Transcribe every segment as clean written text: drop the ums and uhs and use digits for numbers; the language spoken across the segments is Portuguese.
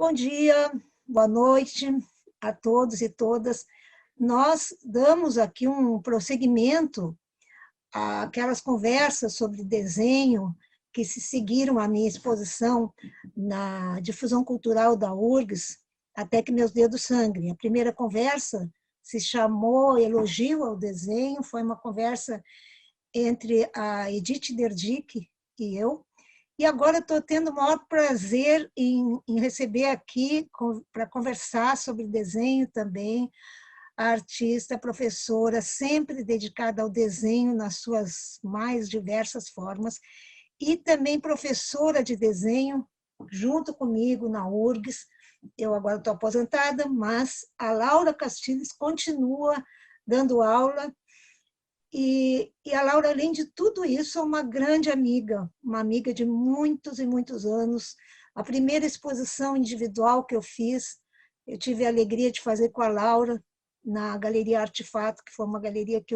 Bom dia, boa noite a todos e todas. Nós damos aqui um prosseguimento àquelas conversas sobre desenho que se seguiram à minha exposição na difusão cultural da URGS, Até que Meus Dedos Sangrem. A primeira conversa se chamou Elogio ao Desenho, foi uma conversa entre a Edith Derdick e eu. E agora estou tendo o maior prazer em receber aqui para conversar sobre desenho também, a artista, professora, sempre dedicada ao desenho nas suas mais diversas formas, e também professora de desenho, junto comigo na URGS. Eu agora estou aposentada, mas a Laura Castilhos continua dando aula. E a Laura, além de tudo isso, é uma grande amiga, uma amiga de muitos e muitos anos. A primeira exposição individual que eu fiz, eu tive a alegria de fazer com a Laura na Galeria Artefato, que foi uma galeria que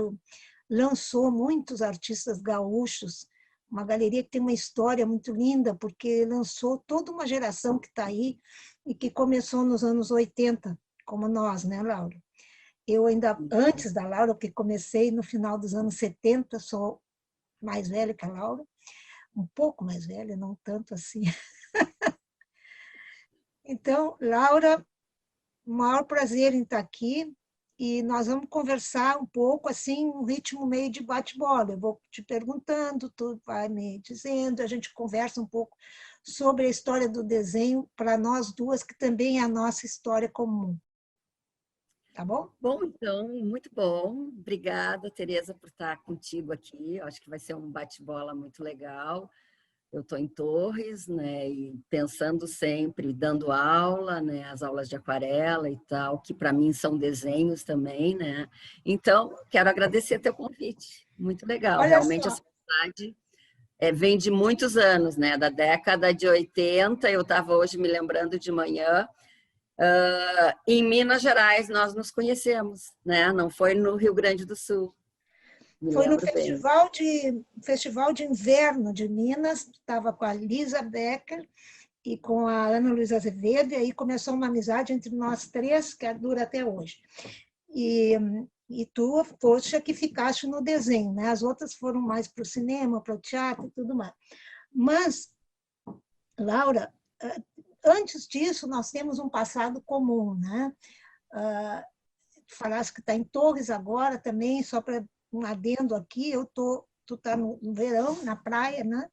lançou muitos artistas gaúchos, uma galeria que tem uma história muito linda, porque lançou toda uma geração que está aí e que começou nos anos 80, como nós, né, Laura? Eu ainda, antes da Laura, porque comecei no final dos anos 70, sou mais velha que a Laura, um pouco mais velha, não tanto assim. Então, Laura, maior prazer em estar aqui, e nós vamos conversar um pouco, assim, um ritmo meio de bate-bola. Eu vou te perguntando, tu vai me dizendo, a gente conversa um pouco sobre a história do desenho para nós duas, que também é a nossa história comum. Tá bom? Bom, então, muito bom. Obrigada, Tereza, por estar contigo aqui. Eu acho que vai ser um bate-bola muito legal. Eu estou em Torres, né, e pensando sempre, dando aula, né, as aulas de aquarela e tal, que para mim são desenhos também, né. Então, quero agradecer teu convite. Muito legal. Olha Realmente, só, essa cidade vem de muitos anos, né, da década de 80. Eu estava hoje me lembrando de manhã. Em Minas Gerais nós nos conhecemos, né? Não foi no Rio Grande do Sul, me foi no lembro bem. Festival de Inverno de Minas, estava com a Lisa Becker e com a Ana Luísa Azevedo, e aí começou uma amizade entre nós três, que dura até hoje. E, e tu, poxa, que ficaste no desenho, né? As outras foram mais para o cinema, para o teatro e tudo mais. Mas, Laura, antes disso, nós temos um passado comum, né? Falaste que está em Torres agora também, só para um adendo aqui, tu está no verão, na praia, né?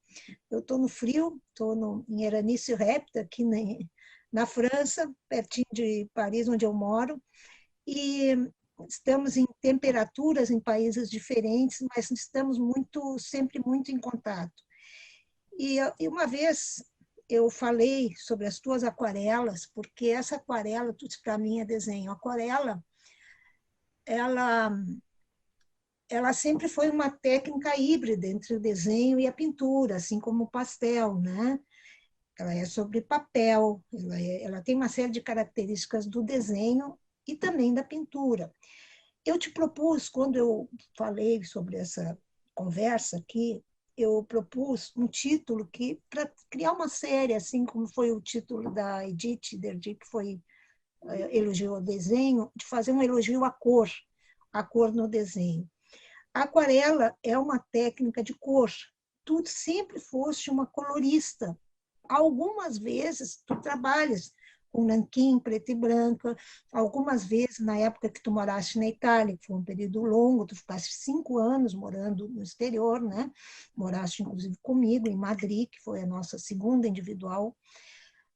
Eu estou no frio, estou em Eraní-sur-Rapte, aqui na França, pertinho de Paris, onde eu moro, e estamos em temperaturas em países diferentes, mas estamos sempre muito em contato. E uma vez eu falei sobre as tuas aquarelas, porque essa aquarela, para mim, é desenho. Aquarela, ela sempre foi uma técnica híbrida entre o desenho e a pintura, assim como o pastel, né? Ela é sobre papel, ela tem uma série de características do desenho e também da pintura. Eu te propus, quando eu falei sobre essa conversa aqui, eu propus um título que para criar uma série, assim como foi o título da Edith Derdick, que foi elogio ao desenho, de fazer um elogio à cor no desenho. A aquarela é uma técnica de cor. Tu sempre foste uma colorista. Algumas vezes tu trabalhas com nanquim, preto e branca. Algumas vezes, na época que tu moraste na Itália, que foi um período longo, tu ficaste 5 anos morando no exterior, né? Moraste, inclusive, comigo em Madrid, que foi a nossa segunda individual.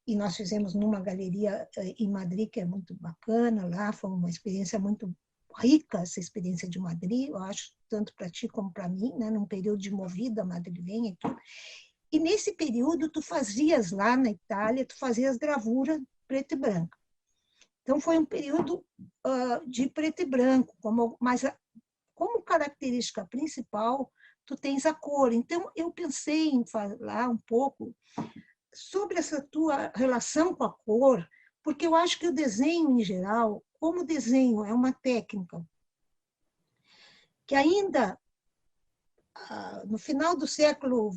E nós fizemos numa galeria em Madrid, que é muito bacana lá. Foi uma experiência muito rica, essa experiência de Madrid, eu acho, tanto para ti como para mim, né? Num período de movida madrilenha e tudo. E nesse período, tu fazias lá na Itália, tu fazias gravura preto e branco. Então, foi um período de preto e branco, mas como característica principal, tu tens a cor. Então, eu pensei em falar um pouco sobre essa tua relação com a cor, porque eu acho que o desenho, em geral, como o desenho é uma técnica que ainda, no final do século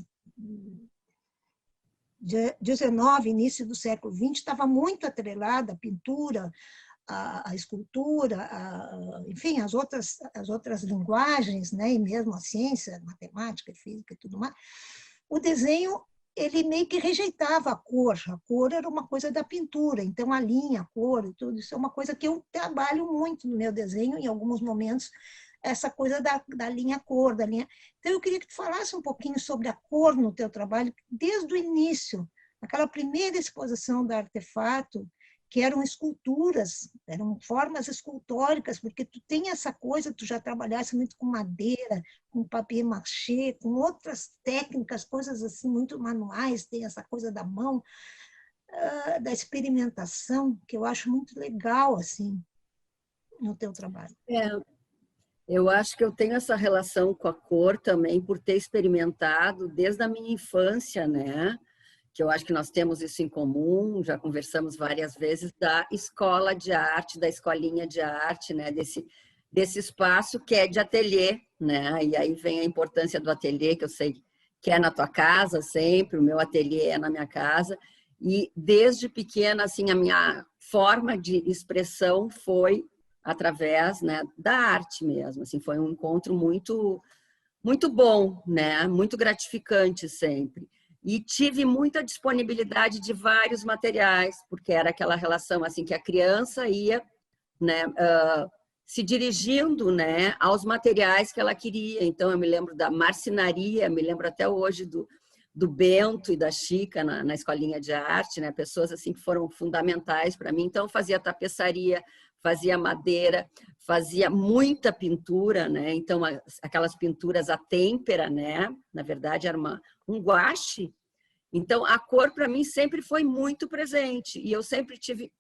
XIX, início do século XX, estava muito atrelada à pintura, à escultura, enfim, as outras linguagens, né? E mesmo a ciência, a matemática, a física e tudo mais. O desenho, ele meio que rejeitava a cor. A cor era uma coisa da pintura, então a linha, a cor e tudo isso é uma coisa que eu trabalho muito no meu desenho, em alguns momentos, essa coisa da linha cor, da linha... Então, eu queria que tu falasse um pouquinho sobre a cor no teu trabalho, desde o início, aquela primeira exposição da Artefato, que eram esculturas, eram formas escultóricas, porque tu tem essa coisa, tu já trabalhasse muito com madeira, com papier mâché, com outras técnicas, coisas assim muito manuais, tem essa coisa da mão, da experimentação, que eu acho muito legal, assim, no teu trabalho. Eu acho que eu tenho essa relação com a cor também por ter experimentado desde a minha infância, né? Que eu acho que nós temos isso em comum, já conversamos várias vezes, da escola de arte, da escolinha de arte, né? Desse espaço que é de ateliê, né? E aí vem a importância do ateliê, que eu sei que é na tua casa sempre, o meu ateliê é na minha casa. E desde pequena, assim, a minha forma de expressão foi através, né, da arte mesmo. Assim, foi um encontro muito bom, né? Muito gratificante sempre. E tive muita disponibilidade de vários materiais, porque era aquela relação assim que a criança ia, né, se dirigindo, né, aos materiais que ela queria. Então eu me lembro da marcenaria, me lembro até hoje do Bento e da Chica na escolinha de arte, né, pessoas assim que foram fundamentais para mim. Então eu fazia tapeçaria, fazia madeira, fazia muita pintura, né? Então aquelas pinturas à têmpera, né? Na verdade era um guache. Então a cor para mim sempre foi muito presente e eu sempre tive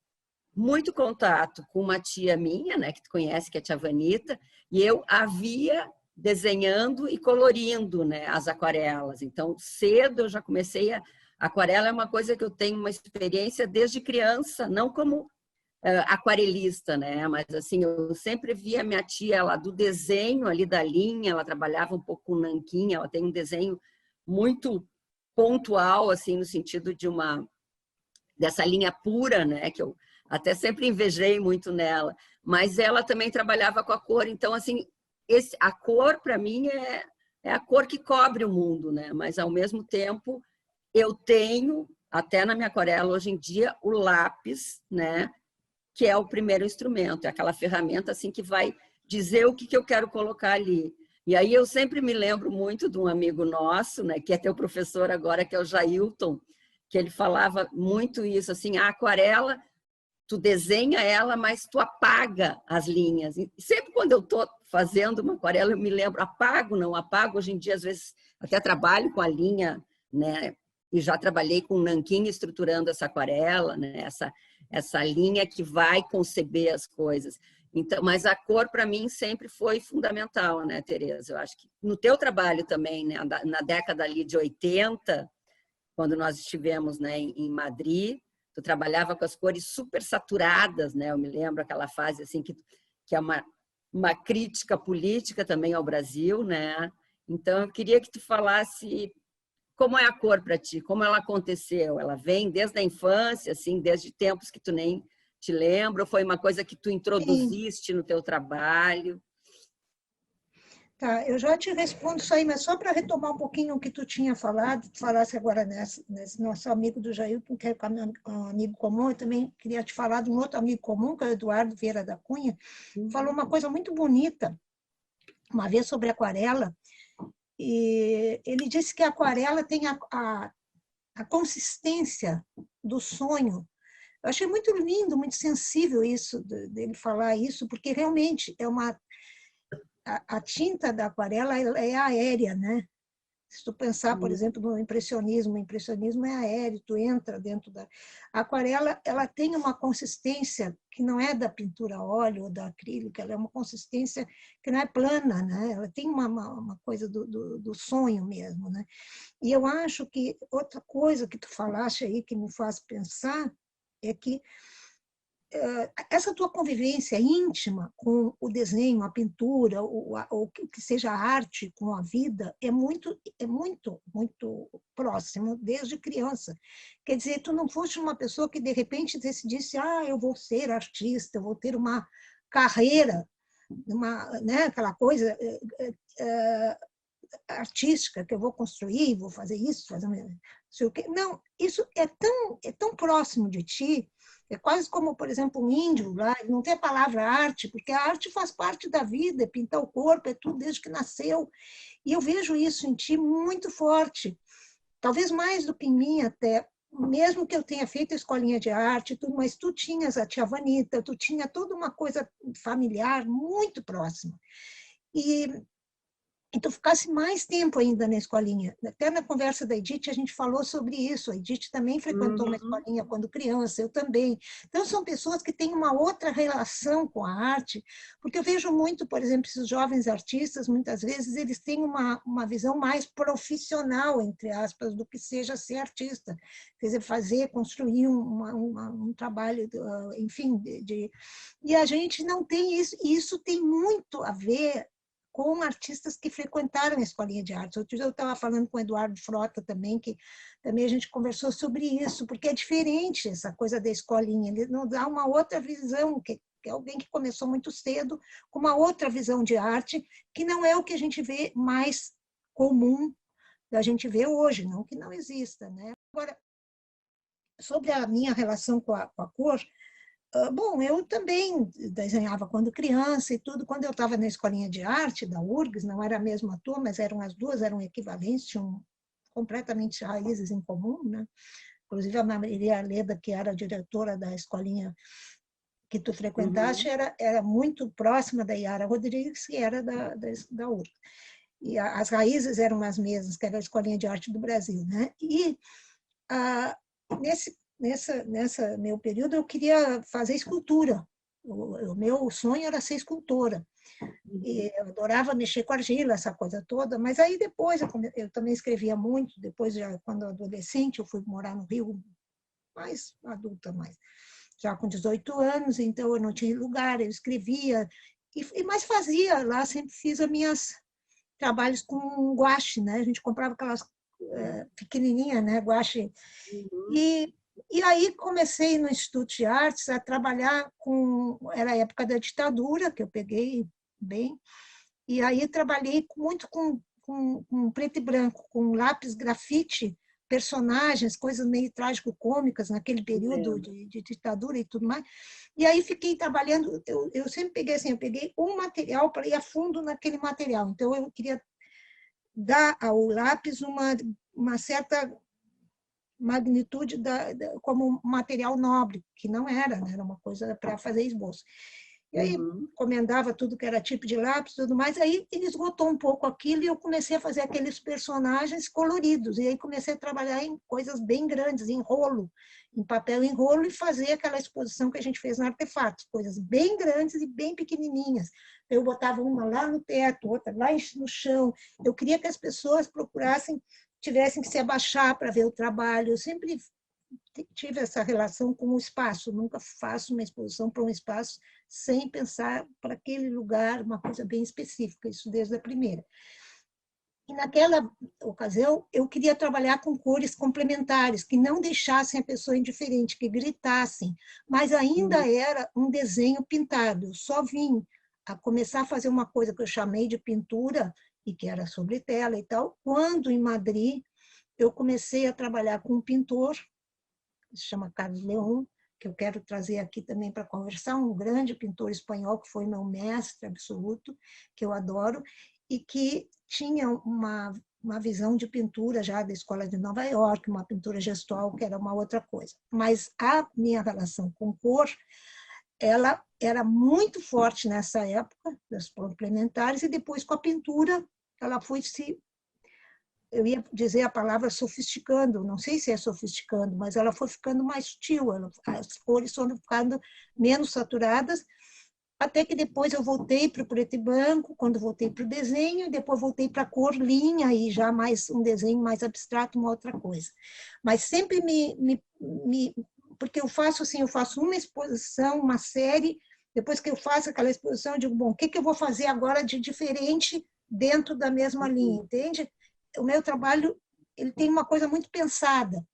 muito contato com uma tia minha, né? Que tu conhece, que é a tia Vanita, e eu havia desenhando e colorindo, né? As aquarelas. Então cedo eu já comecei a aquarela é uma coisa que eu tenho uma experiência desde criança, não como aquarelista, né? Mas assim, eu sempre via minha tia ela do desenho ali da linha, ela trabalhava um pouco com nanquim, ela tem um desenho muito pontual assim no sentido de dessa linha pura, né, que eu até sempre invejei muito nela, mas ela também trabalhava com a cor, então assim, a cor para mim é a cor que cobre o mundo, né? Mas ao mesmo tempo eu tenho até na minha aquarela hoje em dia o lápis, né, que é o primeiro instrumento, é aquela ferramenta assim que vai dizer o que eu quero colocar ali. E aí eu sempre me lembro muito de um amigo nosso, né, que é teu professor agora, que é o Jailton, que ele falava muito isso, assim, a aquarela, tu desenha ela, mas tu apaga as linhas. E sempre quando eu estou fazendo uma aquarela, eu me lembro, apago, não apago, hoje em dia, às vezes, até trabalho com a linha, né, e já trabalhei com nanquim estruturando essa aquarela, né, essa linha que vai conceber as coisas. Então, mas a cor para mim sempre foi fundamental, né, Tereza? Eu acho que no teu trabalho também, né, na década ali de 80, quando nós estivemos, né, em Madrid, tu trabalhava com as cores super saturadas, né? Eu me lembro aquela fase assim que é uma crítica política também ao Brasil, né? Então eu queria que tu falasse como é a cor para ti, como ela aconteceu? Ela vem desde a infância, assim, desde tempos que tu nem te lembra? Ou foi uma coisa que tu Sim. introduziste no teu trabalho? Tá, eu já te respondo isso aí, mas só para retomar um pouquinho o que tu tinha falado, tu falasse agora nesse nosso amigo do Jailton, que é um amigo comum, eu também queria te falar de um outro amigo comum, que é o Eduardo Vieira da Cunha, falou uma coisa muito bonita, uma vez sobre aquarela, e ele disse que a aquarela tem a consistência do sonho. Eu achei muito lindo, muito sensível isso, dele falar isso, porque realmente é a tinta da aquarela é aérea, né? Se tu pensar, por exemplo, no impressionismo, o impressionismo é aéreo, tu entra dentro da... A aquarela, ela tem uma consistência que não é da pintura a óleo ou da acrílica, ela é uma consistência que não é plana, né? Ela tem uma coisa do sonho mesmo, né? E eu acho que outra coisa que tu falaste aí que me faz pensar é que essa tua convivência íntima com o desenho, a pintura, ou que seja a arte com a vida, é muito, muito próximo desde criança. Quer dizer, tu não foste uma pessoa que de repente decidisse, eu vou ser artista, eu vou ter uma carreira, né, aquela coisa artística que eu vou construir, vou fazer isso, fazer não sei o quê. Não, isso é tão próximo de ti. É quase como, por exemplo, um índio lá, ele não tem a palavra arte, porque a arte faz parte da vida, é pintar o corpo, é tudo desde que nasceu. E eu vejo isso em ti muito forte, talvez mais do que em mim até, mesmo que eu tenha feito a escolinha de arte, tudo, mas tu tinhas a tia Vanita, tu tinha toda uma coisa familiar muito próxima. E tu ficasse mais tempo ainda na escolinha. Até na conversa da Edith, a gente falou sobre isso. A Edith também frequentou uma escolinha quando criança, eu também. Então, são pessoas que têm uma outra relação com a arte, porque eu vejo muito, por exemplo, esses jovens artistas, muitas vezes, eles têm uma visão mais profissional, entre aspas, do que seja ser artista. Quer dizer, fazer, construir um trabalho, enfim, e a gente não tem isso. E isso tem muito a ver com artistas que frequentaram a escolinha de artes. Outro dia eu estava falando com o Eduardo Frota também, que também a gente conversou sobre isso, porque é diferente essa coisa da escolinha, ele não dá uma outra visão, que é alguém que começou muito cedo, com uma outra visão de arte, que não é o que a gente vê mais comum da gente ver hoje, não que não exista, né? Agora, sobre a minha relação com a cor, bom, eu também desenhava quando criança e tudo. Quando eu estava na escolinha de arte da URGS, não era a mesma turma, mas eram as duas, eram equivalentes, tinham completamente raízes em comum, né? Inclusive a Maria Leda, que era a diretora da escolinha que tu frequentaste, era muito próxima da Yara Rodrigues, que era da URGS. E as raízes eram as mesmas, que era a Escolinha de Arte do Brasil, né? E nessa meu período eu queria fazer escultura. O meu sonho era ser escultora. E eu adorava mexer com argila, essa coisa toda, mas aí depois eu também escrevia muito, depois já quando adolescente eu fui morar no Rio, mais adulta, já com 18 anos, então eu não tinha lugar, eu escrevia, mas fazia lá, sempre fiz as minhas trabalhos com guache, né? A gente comprava aquelas pequenininha, né, guache. E aí comecei no Instituto de Artes a trabalhar era a época da ditadura, que eu peguei bem, e aí trabalhei muito com preto e branco, com lápis grafite, personagens, coisas meio trágico-cômicas naquele período de ditadura e tudo mais. E aí fiquei trabalhando, eu sempre peguei assim, eu peguei um material para ir a fundo naquele material. Então eu queria dar ao lápis uma certa magnitude como material nobre, que não era, né? Era uma coisa para fazer esboço. E aí encomendava tudo que era tipo de lápis, tudo mais, aí ele esgotou um pouco aquilo e eu comecei a fazer aqueles personagens coloridos, e aí comecei a trabalhar em coisas bem grandes, em rolo, em papel em rolo, e fazer aquela exposição que a gente fez no Artefatos, coisas bem grandes e bem pequenininhas. Eu botava uma lá no teto, outra lá no chão. Eu queria que as pessoas procurassem, tivessem que se abaixar para ver o trabalho. Eu sempre tive essa relação com o espaço, nunca faço uma exposição para um espaço sem pensar para aquele lugar uma coisa bem específica, isso desde a primeira. E naquela ocasião, eu queria trabalhar com cores complementares, que não deixassem a pessoa indiferente, que gritassem, mas ainda era um desenho pintado. Eu só vim a começar a fazer uma coisa que eu chamei de pintura, e que era sobre tela e tal, quando em Madrid eu comecei a trabalhar com um pintor, que se chama Carlos León, que eu quero trazer aqui também para conversar, um grande pintor espanhol que foi meu mestre absoluto, que eu adoro, e que tinha uma visão de pintura já da Escola de Nova York, uma pintura gestual, que era uma outra coisa. Mas a minha relação com cor, ela era muito forte nessa época, das complementares, e depois com a pintura, ela foi se... Eu ia dizer a palavra sofisticando, não sei se é sofisticando, mas ela foi ficando mais sutil, as cores foram ficando menos saturadas, até que depois eu voltei para o preto e branco, quando voltei para o desenho, e depois voltei para a cor, linha, e já mais um desenho mais abstrato, uma outra coisa. Mas sempre porque eu faço assim, eu faço uma exposição, uma série, depois que eu faço aquela exposição, eu digo, bom, o que eu vou fazer agora de diferente dentro da mesma linha, entende? O meu trabalho, ele tem uma coisa muito pensada,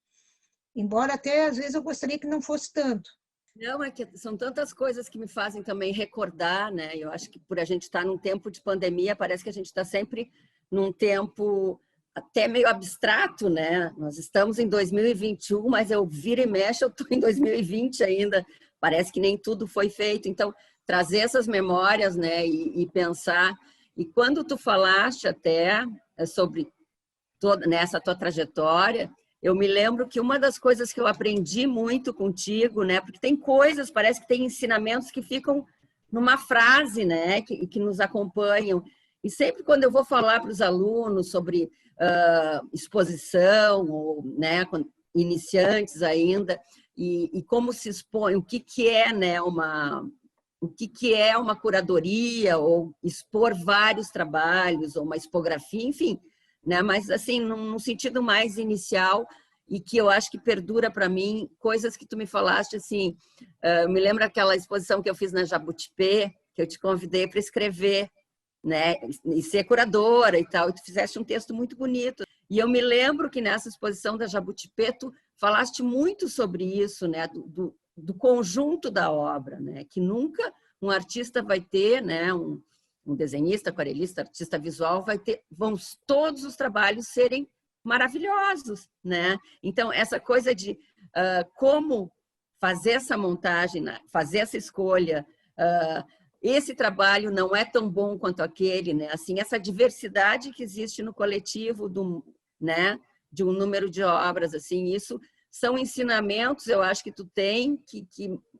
embora até às vezes eu gostaria que não fosse tanto. Não, é que são tantas coisas que me fazem também recordar, né? Eu acho que por a gente estar num tempo de pandemia, parece que a gente está sempre num tempo até meio abstrato, né? Nós estamos em 2021, mas eu viro e mexo, eu estou em 2020 ainda. Parece que nem tudo foi feito. Então, trazer essas memórias, né? E pensar. E quando tu falaste até sobre toda nessa tua trajetória, eu me lembro que uma das coisas que eu aprendi muito contigo, né? Porque tem coisas, parece que tem ensinamentos que ficam numa frase, né? Que nos acompanham. E sempre quando eu vou falar para os alunos sobre exposição, ou, né? Iniciantes ainda, e como se expõe, o que é, né? O que é uma curadoria, ou expor vários trabalhos, ou uma expografia, enfim, né? Mas assim, num sentido mais inicial, e que eu acho que perdura para mim, coisas que tu me falaste, assim, me lembra aquela exposição que eu fiz na Jabutipê, que eu te convidei para escrever, né, e ser curadora e tal, e tu fizeste um texto muito bonito. E eu me lembro que nessa exposição da Jabutipê, tu falaste muito sobre isso, né, do conjunto da obra, né, que nunca um artista vai ter, né, um desenhista, aquarelista, artista visual, vão todos os trabalhos serem maravilhosos, né? Então, essa coisa de como fazer essa montagem, fazer essa escolha, esse trabalho não é tão bom quanto aquele, né? Assim, essa diversidade que existe no coletivo né? De um número de obras, assim, isso são ensinamentos, eu acho que tu tem, que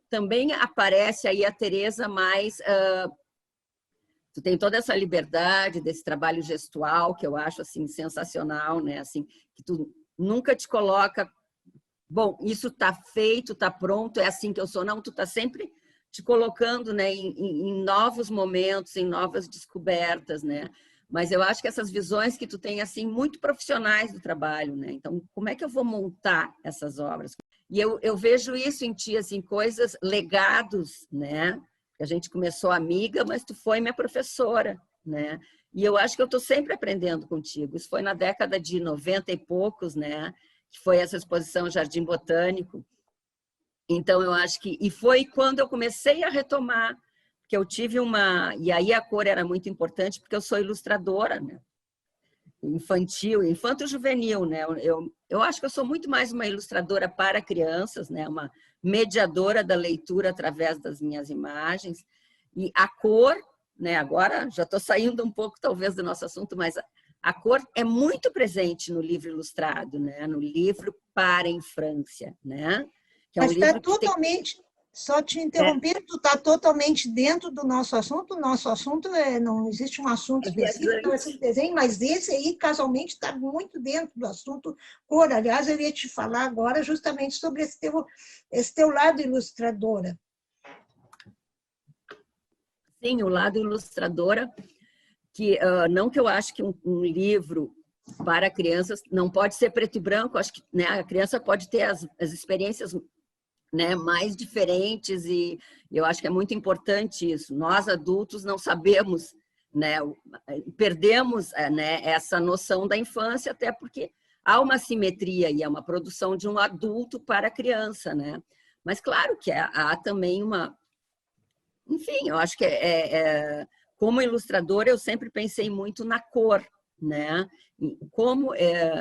também aparece aí a Teresa mais tu tem toda essa liberdade desse trabalho gestual, que eu acho assim sensacional, né? Assim, que tu nunca te coloca, bom, isso está feito, está pronto, é assim que eu sou. Não, tu está sempre te colocando, né, em novos momentos, em novas descobertas, né? Mas eu acho que essas visões que tu tem, assim, muito profissionais do trabalho, né? Então, como é que eu vou montar essas obras? E eu vejo isso em ti, assim, coisas, legados, né? A gente começou amiga, mas tu foi minha professora, né? E eu acho que eu estou sempre aprendendo contigo. Isso foi na década de 90 e poucos, né? Que foi essa exposição Jardim Botânico. Então, eu acho que... E foi quando eu comecei a retomar, que eu tive uma... E aí a cor era muito importante, porque eu sou ilustradora, né? Infantil, infanto-juvenil, né? Eu acho que eu sou muito mais uma ilustradora para crianças, né? Uma mediadora da leitura através das minhas imagens. E a cor, né? Agora já estou saindo um pouco, talvez, do nosso assunto, mas a cor é muito presente no livro ilustrado, né? No livro para a infância, né? Que é um Mas está livro que tem... totalmente, só te interrompendo, tu está totalmente dentro do nosso assunto. O nosso assunto não existe um assunto específico, não é esse desenho, mas esse aí, casualmente, está muito dentro do assunto cor. Aliás, eu ia te falar agora justamente sobre esse teu lado ilustradora. Sim, o lado ilustradora, que não que eu acho que um livro para crianças não pode ser preto e branco, acho que, né, a criança pode ter as experiências, né, mais diferentes, e eu acho que é muito importante isso. Nós, adultos, não sabemos, né, perdemos, né, essa noção da infância, até porque há uma simetria e é uma produção de um adulto para a criança, né? Mas claro que há também uma... Enfim, eu acho que como ilustradora, eu sempre pensei muito na cor, né?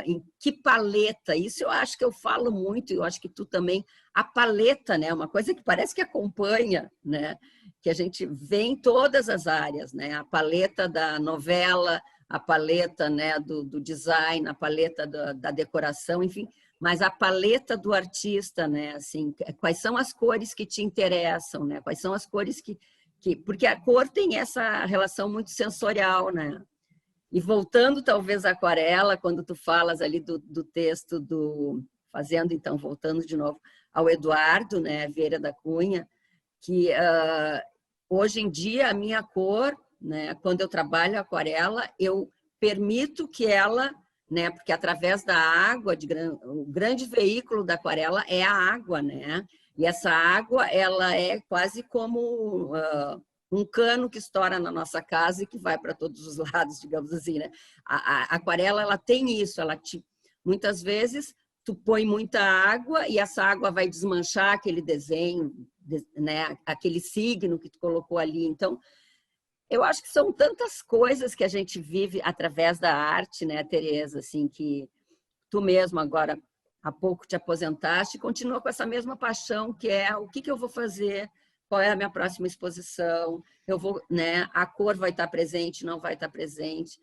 Em que paleta, isso eu acho que eu falo muito, eu acho que tu também, a paleta, né? Uma coisa que parece que acompanha, né? Que a gente vê em todas as áreas, né? A paleta da novela, a paleta, né, do design, a paleta da decoração, enfim, mas a paleta do artista, né? Assim, quais são as cores que te interessam, né? Quais são as cores porque a cor tem essa relação muito sensorial, né? E voltando talvez à aquarela, quando tu falas ali do texto fazendo, então, voltando de novo ao Eduardo, né, Vieira da Cunha, que hoje em dia a minha cor, né, quando eu trabalho aquarela, eu permito que ela né? Porque através da água, o grande veículo da aquarela é a água, né? E essa água, ela é quase como um cano que estoura na nossa casa e que vai para todos os lados, digamos assim, né? A aquarela, ela tem isso, muitas vezes tu põe muita água e essa água vai desmanchar aquele desenho, né? Aquele signo que tu colocou ali. Então, eu acho que são tantas coisas que a gente vive através da arte, né, Tereza, assim, que tu mesmo agora há pouco te aposentaste e continua com essa mesma paixão, que é o que eu vou fazer, qual é a minha próxima exposição, eu vou, né, a cor vai estar presente, não vai estar presente.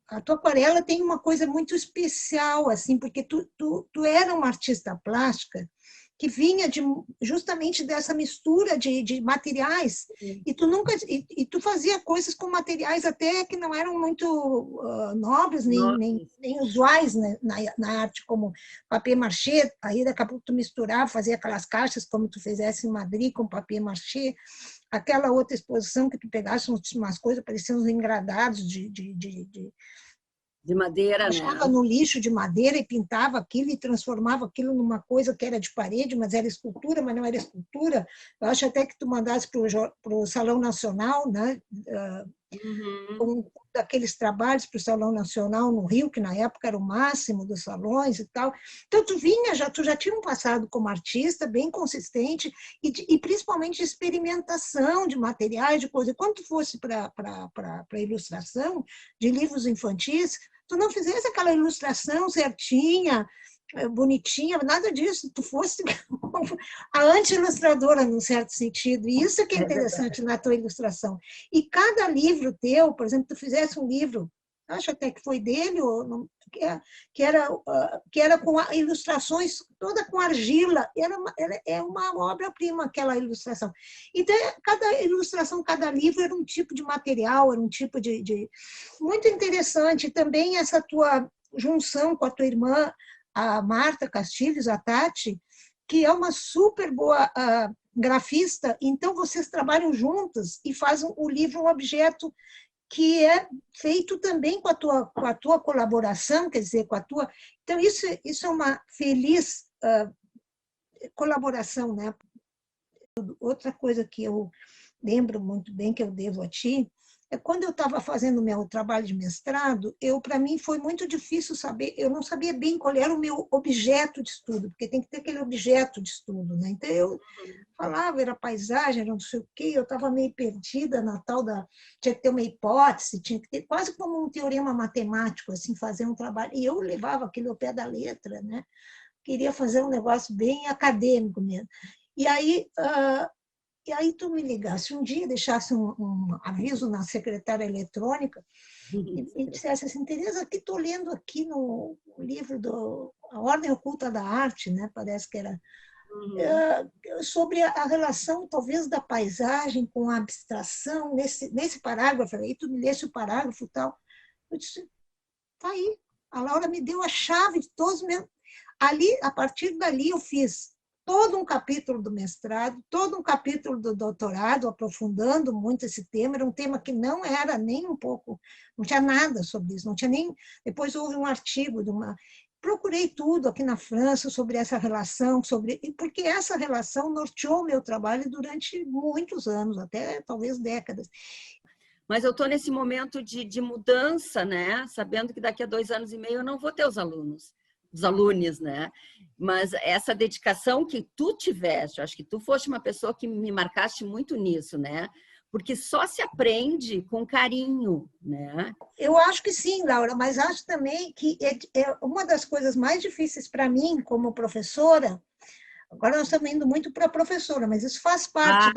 A tua aquarela tem uma coisa muito especial, assim, porque tu era uma artista plástica que vinha justamente dessa mistura de materiais, e tu nunca e tu fazia coisas com materiais até que não eram muito nobres nem usuais, né, na arte, como papier mâché. Aí daqui a pouco tu misturava, fazia aquelas caixas como tu fizesse em Madrid com papier mâché. Aquela outra exposição que tu pegasse umas coisas pareciam uns engradados de madeira, achava né? no lixo de madeira e pintava aquilo e transformava aquilo numa coisa que era de parede, mas era escultura, mas não era escultura. Eu acho até que tu mandasse para o Salão Nacional, né? Um daqueles trabalhos para o Salão Nacional no Rio, que na época era o máximo dos salões e tal. Então, tu já tinha um passado como artista bem consistente e principalmente de experimentação de materiais, de coisa. Quando tu fosse para a ilustração de livros infantis, tu não fizesse aquela ilustração certinha, bonitinha, nada disso. Tu fosse a anti-ilustradora, num certo sentido. E isso é que é interessante na tua ilustração. E cada livro teu, por exemplo, tu fizesse um livro, acho até que foi dele, ou não, que era com ilustrações toda com argila. É uma obra-prima aquela ilustração. Então, cada ilustração, cada livro era um tipo de material, era um tipo de... Muito interessante. Também essa tua junção com a tua irmã, a Marta Castilhos, a Tati, que é uma super boa grafista. Então, vocês trabalham juntas e fazem o livro um objeto que é feito também com a tua colaboração, quer dizer, com a tua... Então, isso é uma feliz colaboração, né? Outra coisa que eu lembro muito bem, que eu devo a ti, é quando eu estava fazendo o meu trabalho de mestrado, para mim foi muito difícil saber, eu não sabia bem qual era o meu objeto de estudo, porque tem que ter aquele objeto de estudo, né? Então, eu falava, era paisagem, era não sei o quê, eu estava meio perdida na tal da... Tinha que ter uma hipótese, tinha que ter quase como um teorema matemático, assim, fazer um trabalho, e eu levava aquilo ao pé da letra, né? Queria fazer um negócio bem acadêmico mesmo. E aí tu me ligasse um dia, deixasse um aviso na secretária eletrônica e dissesse assim, Tereza, aqui estou lendo aqui no livro A Ordem Oculta da Arte, né? Parece que era, sobre a relação, talvez, da paisagem com a abstração, nesse parágrafo. Aí tu me lesse o parágrafo e tal. Eu disse, tá aí. A Laura me deu a chave de todos os meus... Ali, a partir dali, eu fiz todo um capítulo do mestrado, todo um capítulo do doutorado, aprofundando muito esse tema. Era um tema que não era nem um pouco, não tinha nada sobre isso, não tinha nem... Depois houve um artigo de uma... Procurei tudo aqui na França sobre essa relação, porque essa relação norteou o meu trabalho durante muitos anos, até talvez décadas. Mas eu estou nesse momento de mudança, né? Sabendo que daqui a 2 anos e meio eu não vou ter os alunos, né? Mas essa dedicação que tu tiveste, eu acho que tu foste uma pessoa que me marcaste muito nisso, né? Porque só se aprende com carinho, né? Eu acho que sim, Laura, mas acho também que é uma das coisas mais difíceis para mim, como professora. Agora nós estamos indo muito para a professora, mas isso faz parte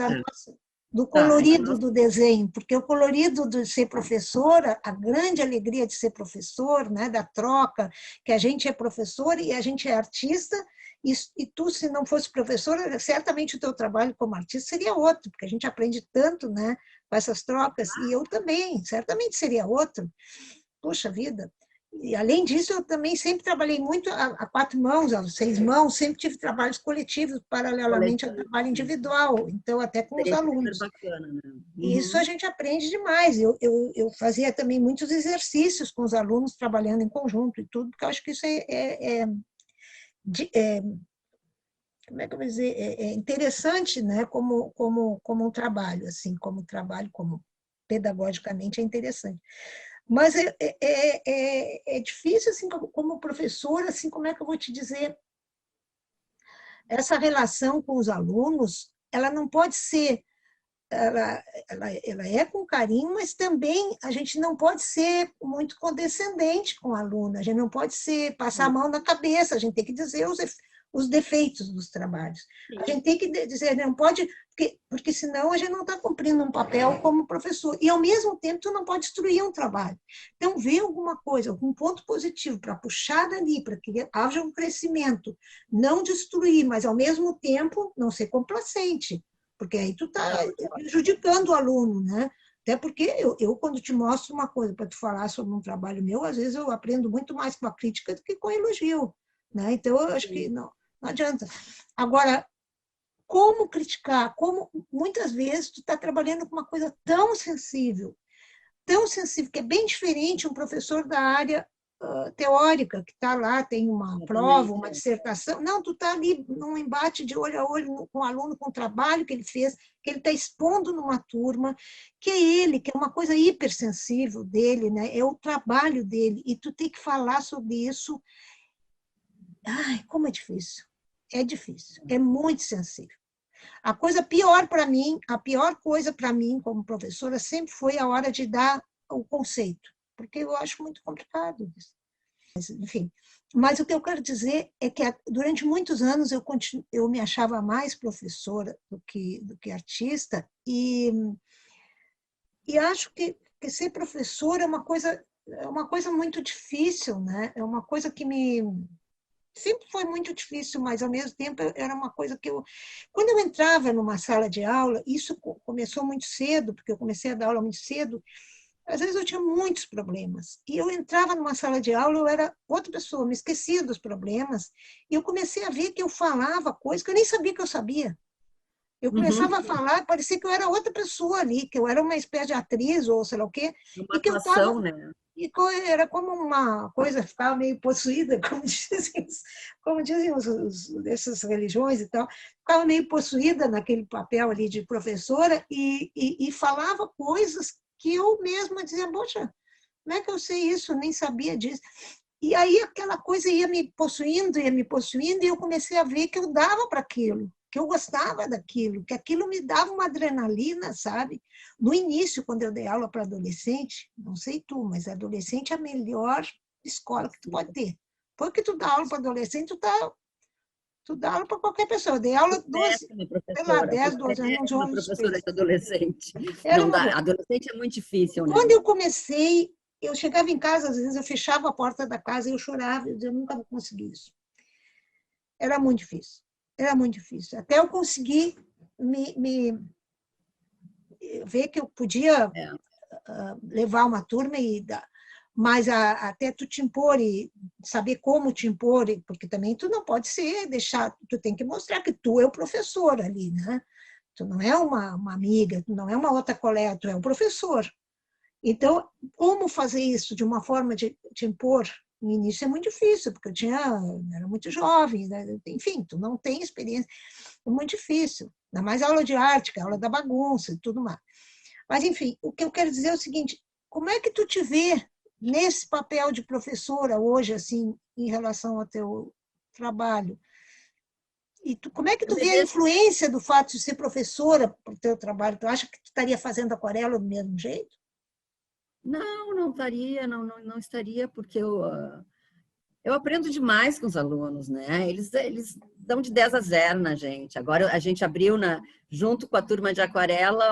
do colorido do desenho, porque o colorido de ser professora, a grande alegria de ser professor, né, da troca, que a gente é professor e a gente é artista, e tu, se não fosse professora, certamente o teu trabalho como artista seria outro, porque a gente aprende tanto, né, com essas trocas, e eu também, certamente seria outro. Poxa vida! E, além disso, eu também sempre trabalhei muito a 4 mãos, a 6 mãos, sempre tive trabalhos coletivos, paralelamente ao Coletivo, trabalho individual, então até com os experiência super alunos. bacana, né? E isso a Uhum. gente aprende demais. Eu fazia também muitos exercícios com os alunos, trabalhando em conjunto e tudo, porque eu acho que isso é como é que eu vou dizer, é interessante, né? Como um trabalho, assim, como trabalho, como pedagogicamente é interessante. Mas é difícil, assim, como professora, assim, como é que eu vou te dizer? Essa relação com os alunos, ela não pode ser, ela é com carinho, mas também a gente não pode ser muito condescendente com o aluno, a gente não pode passar a mão na cabeça, a gente tem que dizer os defeitos dos trabalhos. A gente Sim. tem que dizer, não pode, porque senão a gente não está cumprindo um papel como professor. E, ao mesmo tempo, tu não pode destruir um trabalho. Então, vê alguma coisa, algum ponto positivo para puxar dali, para que haja um crescimento. Não destruir, mas, ao mesmo tempo, não ser complacente. Porque aí tu está prejudicando o aluno, né? Até porque quando te mostro uma coisa para tu falar sobre um trabalho meu, às vezes eu aprendo muito mais com a crítica do que com a elogio. Né? Então, eu acho que não adianta. Agora, como criticar? Como muitas vezes tu está trabalhando com uma coisa tão sensível, que é bem diferente um professor da área teórica, que está lá, tem uma prova, Exatamente. uma dissertação. Não, tu está ali num embate de olho a olho com o aluno, com o trabalho que ele fez, que ele está expondo numa turma, que é ele, que é uma coisa hipersensível dele, né? É o trabalho dele, e tu tem que falar sobre isso. Ai, como é difícil. É difícil, é muito sensível. A coisa pior para mim, a pior coisa para mim como professora sempre foi a hora de dar o conceito, porque eu acho muito complicado isso. Enfim, mas o que eu quero dizer é que durante muitos anos eu me achava mais professora do que artista e acho que ser professora é uma coisa muito difícil, né? É uma coisa que sempre foi muito difícil, mas, ao mesmo tempo, era uma coisa que quando eu entrava numa sala de aula, isso começou muito cedo, porque eu comecei a dar aula muito cedo, às vezes eu tinha muitos problemas. E eu entrava numa sala de aula, eu era outra pessoa, me esquecia dos problemas, e eu comecei a ver que eu falava coisas que eu nem sabia que eu sabia. Eu começava a falar, parecia que eu era outra pessoa ali, que eu era uma espécie de atriz ou sei lá o quê, Uma e que eu estava atuação, né? era como uma coisa, ficava meio possuída, como dizem dessas religiões e tal, ficava meio possuída naquele papel ali de professora e falava coisas que eu mesma dizia, poxa, como é que eu sei isso? Eu nem sabia disso. E aí aquela coisa ia me possuindo, e eu comecei a ver que eu dava para aquilo, que eu gostava daquilo, que aquilo me dava uma adrenalina, sabe? No início, quando eu dei aula para adolescente, não sei tu, mas adolescente é a melhor escola que tu pode ter. Porque tu dá aula para adolescente, tu dá aula para qualquer pessoa. Eu dei aula 12, Péssima sei lá, professora, fui 10, 12 anos, uns péssima homens professora três. de adolescente. Era Não uma dá, boa. adolescente é muito difícil, né? Quando eu comecei, eu chegava em casa, às vezes eu fechava a porta da casa e eu chorava, eu dizia, eu nunca vou conseguir isso. Era muito difícil, era muito difícil. Até eu conseguir me ver que eu podia É. levar uma turma e dar, mas até tu te impor e saber como te impor, porque também tu não pode deixar, tu tem que mostrar que tu é o professor ali, né? Tu não é uma amiga, tu não é uma outra colega, tu é o professor. Então, como fazer isso de uma forma de te impor? No início é muito difícil, porque era muito jovem, né? Enfim, tu não tem experiência, é muito difícil. Ainda mais aula de arte, que é aula da bagunça e tudo mais. Mas, enfim, o que eu quero dizer é o seguinte, como é que tu te vê nesse papel de professora hoje, assim, em relação ao teu trabalho? E como é que Eu tu me vê a vejo. influência do fato de ser professora para o teu trabalho? Tu acha que tu estaria fazendo aquarela do mesmo jeito? Não, não estaria, não estaria, porque eu aprendo demais com os alunos, né? Eles dão de 10 a 0 na gente. Agora a gente abriu junto com a turma de aquarela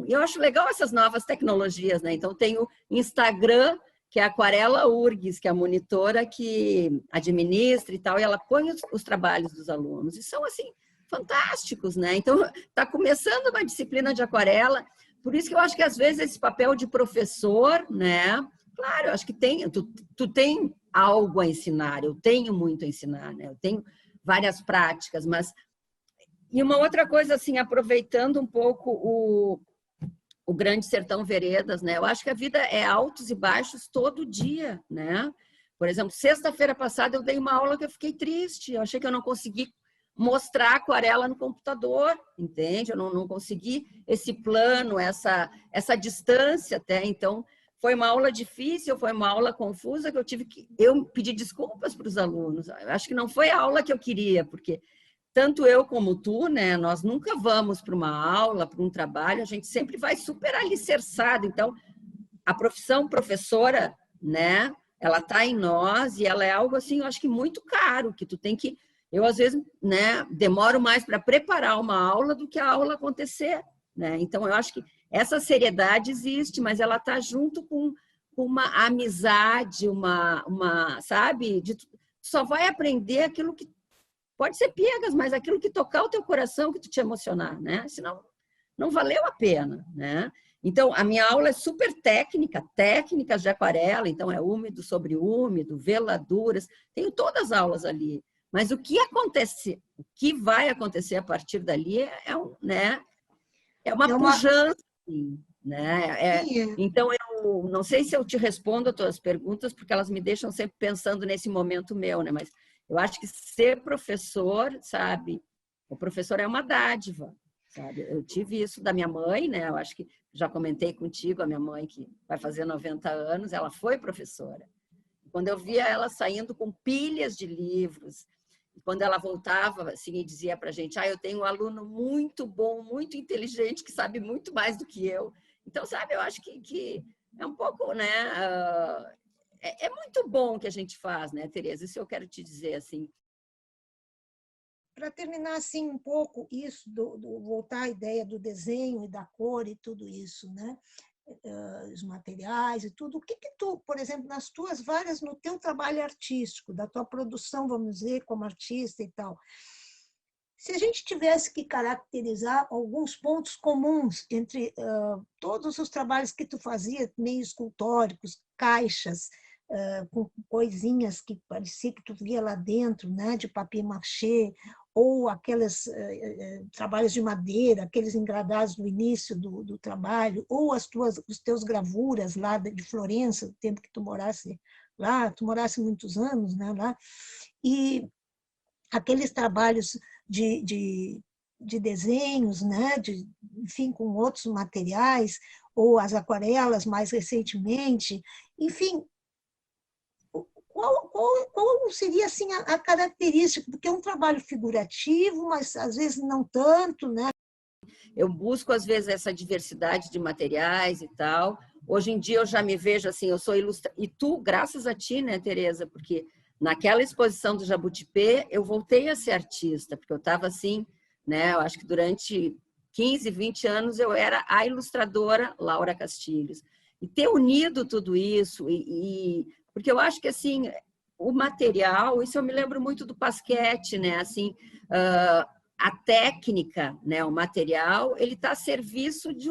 e eu acho legal essas novas tecnologias, né? Então tem o Instagram, que é a Aquarela URGS, que é a monitora que administra e tal, e ela põe os trabalhos dos alunos. E são assim fantásticos, né? Então está começando uma disciplina de aquarela, por isso que eu acho que às vezes esse papel de professor, né? Claro, eu acho que tu tem algo a ensinar, eu tenho muito a ensinar, né? Eu tenho várias práticas, mas... E uma outra coisa, assim, aproveitando um pouco o Grande Sertão Veredas, né? Eu acho que a vida é altos e baixos todo dia, né? Por exemplo, sexta-feira passada eu dei uma aula que eu fiquei triste, eu achei que eu não consegui mostrar aquarela no computador, entende? Eu não consegui esse plano, essa distância até, então foi uma aula difícil, foi uma aula confusa que eu pedi desculpas para os alunos. Eu acho que não foi a aula que eu queria, porque tanto eu como tu, né, nós nunca vamos para uma aula, para um trabalho, a gente sempre vai super alicerçado. Então, a profissão professora, né, ela está em nós e ela é algo assim, eu acho que muito caro, que tu tem que... Eu, às vezes, né, demoro mais para preparar uma aula do que a aula acontecer, né? Então, eu acho que essa seriedade existe, mas ela está junto com uma amizade, sabe? Só vai aprender aquilo que pode ser piegas, mas aquilo que tocar o teu coração, que tu te emocionar, né? Senão, não valeu a pena, né? Então, a minha aula é super técnica, técnicas de aquarela, então é úmido sobre úmido, veladuras, tenho todas as aulas ali. Mas o que acontece, o que vai acontecer a partir dali né? É uma É uma... pujança, assim, né? Sim, Então, eu não sei se eu te respondo as tuas perguntas, porque elas me deixam sempre pensando nesse momento meu, né? Mas eu acho que ser professor, sabe? O professor é uma dádiva, sabe? Eu tive isso da minha mãe, né? Eu acho que já comentei contigo, a minha mãe, que vai fazer 90 anos, ela foi professora. Quando eu via ela saindo com pilhas de livros, e quando ela voltava assim, e dizia para a gente, eu tenho um aluno muito bom, muito inteligente, que sabe muito mais do que eu. Então, sabe, eu acho que é um pouco, né? É muito bom o que a gente faz, né, Tereza? Isso eu quero te dizer, assim. para terminar assim um pouco isso, voltar à ideia do desenho e da cor e tudo isso, né? Os materiais e tudo, o que tu, por exemplo, nas tuas várias, no teu trabalho artístico, da tua produção, vamos dizer, como artista e tal, se a gente tivesse que caracterizar alguns pontos comuns entre todos os trabalhos que tu fazia, meio escultóricos, caixas, com coisinhas que parecia que tu via lá dentro, né, de papier-mâché, ou aqueles trabalhos de madeira, aqueles engradados no início do trabalho, ou os teus gravuras lá de Florença, o tempo que tu morasse lá, tu morasse muitos anos, né, lá, e aqueles trabalhos de desenhos, né, enfim, com outros materiais, ou as aquarelas mais recentemente, enfim, qual seria assim a característica? Porque é um trabalho figurativo, mas às vezes não tanto, né? Eu busco, às vezes, essa diversidade de materiais e tal. Hoje em dia eu já me vejo assim, eu sou ilustradora. E tu, graças a ti, né, Tereza? Porque naquela exposição do Jabutipê, eu voltei a ser artista, porque eu estava assim, né? Eu acho que durante 15, 20 anos eu era a ilustradora Laura Castilhos. E ter unido tudo isso, porque eu acho que assim, o material, isso eu me lembro muito do basquete, né? Assim, a técnica, né, o material, ele está a serviço de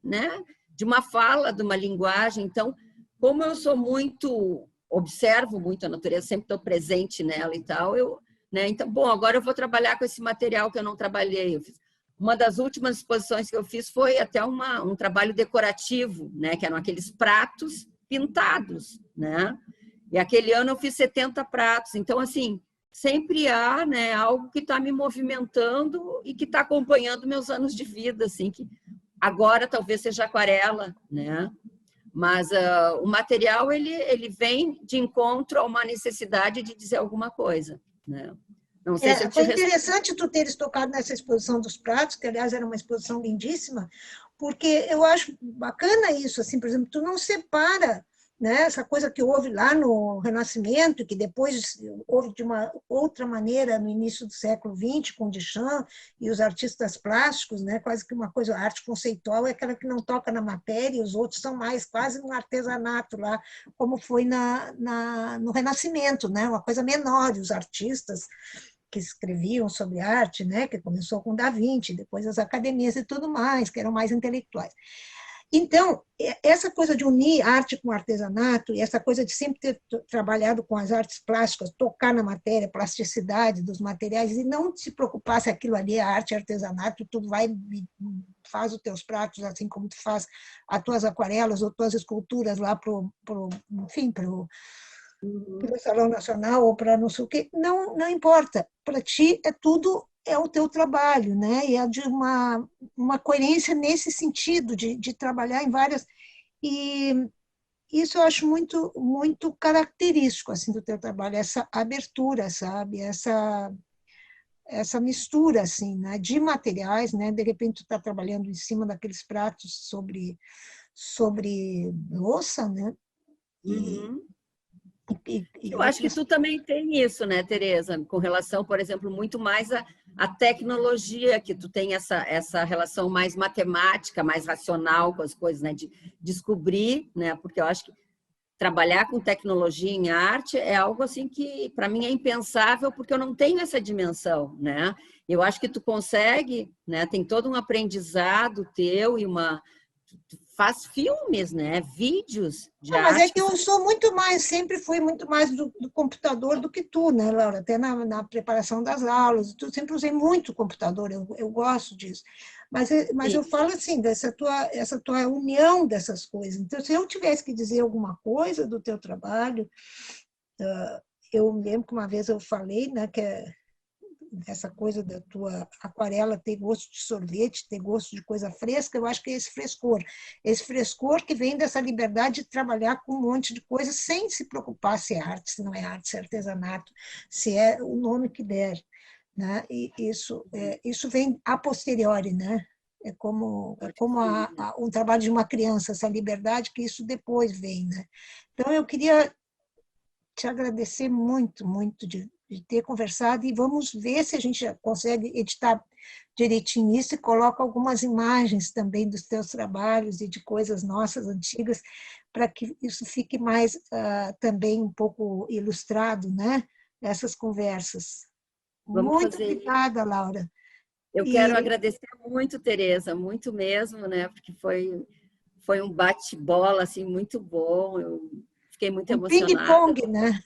né, de uma fala, de uma linguagem. Então, como eu sou muito, observo muito a natureza, sempre estou presente nela e tal, né, então, bom, agora eu vou trabalhar com esse material que eu não trabalhei. Uma das últimas exposições que eu fiz foi até um trabalho decorativo, né, que eram aqueles pratos pintados, né? E aquele ano eu fiz 70 pratos. Então, assim, sempre há, né, algo que está me movimentando e que está acompanhando meus anos de vida, assim, que agora talvez seja aquarela, né? Mas o material ele vem de encontro a uma necessidade de dizer alguma coisa, né? Não sei se eu te Foi respondo. interessante tu teres tocado nessa exposição dos pratos, que aliás era uma exposição lindíssima, porque eu acho bacana isso, assim, por exemplo, tu não separa, né, essa coisa que houve lá no Renascimento, que depois houve de uma outra maneira no início do século XX, com Duchamp e os artistas plásticos, né, quase que uma coisa, a arte conceitual é aquela que não toca na matéria, e os outros são mais quase um artesanato lá, como foi no Renascimento, né, uma coisa menor, os artistas que escreviam sobre arte, né, que começou com Da Vinci, depois as academias e tudo mais, que eram mais intelectuais. Então, essa coisa de unir arte com artesanato, e essa coisa de sempre ter trabalhado com as artes plásticas, tocar na matéria, plasticidade dos materiais, e não se preocupar se aquilo ali é arte, artesanato, tu vai faz os teus pratos, assim como tu faz as tuas aquarelas ou tuas esculturas lá enfim, para o Salão Nacional ou para não sei o quê, não importa. Para ti é tudo é o teu trabalho, né? E é de uma coerência nesse sentido de trabalhar em várias e isso eu acho muito característico assim do teu trabalho, essa abertura, sabe? Essa mistura assim, né, de materiais, né? De repente tu está trabalhando em cima daqueles pratos sobre louça, né? E, Uhum. e Eu acho que outras. tu também tem isso, né, Tereza? Com relação, por exemplo, muito mais à tecnologia, que tu tem essa relação mais matemática, mais racional com as coisas, né? De descobrir, né? Porque eu acho que trabalhar com tecnologia em arte é algo assim que para mim é impensável porque eu não tenho essa dimensão, né? Eu acho que tu consegue, né? Tem todo um aprendizado teu e tu faz filmes, né? Vídeos de Não, mas é arte que que eu são sou muito mais, sempre fui muito mais do computador do que tu, né, Laura? Até na preparação das aulas, tu sempre usei muito computador, eu gosto disso. Mas eu falo assim, essa tua união dessas coisas. Então, se eu tivesse que dizer alguma coisa do teu trabalho, eu lembro que uma vez eu falei, né, que essa coisa da tua aquarela ter gosto de sorvete, ter gosto de coisa fresca, eu acho que é esse frescor que vem dessa liberdade de trabalhar com um monte de coisa sem se preocupar se é arte, se não é arte, se é artesanato, se é o nome que der, né? E isso vem a posteriori, né? É como um trabalho de uma criança, essa liberdade que isso depois vem, né? Então eu queria te agradecer muito de ter conversado e vamos ver se a gente consegue editar direitinho isso e coloca algumas imagens também dos teus trabalhos e de coisas nossas antigas para que isso fique mais também um pouco ilustrado, né? Essas conversas. vamos Muito fazer isso. obrigada, Laura. Eu quero E agradecer muito, Tereza, muito mesmo, né? Porque foi um bate-bola assim muito bom. Eu fiquei muito um emocionada. ping-pong, né?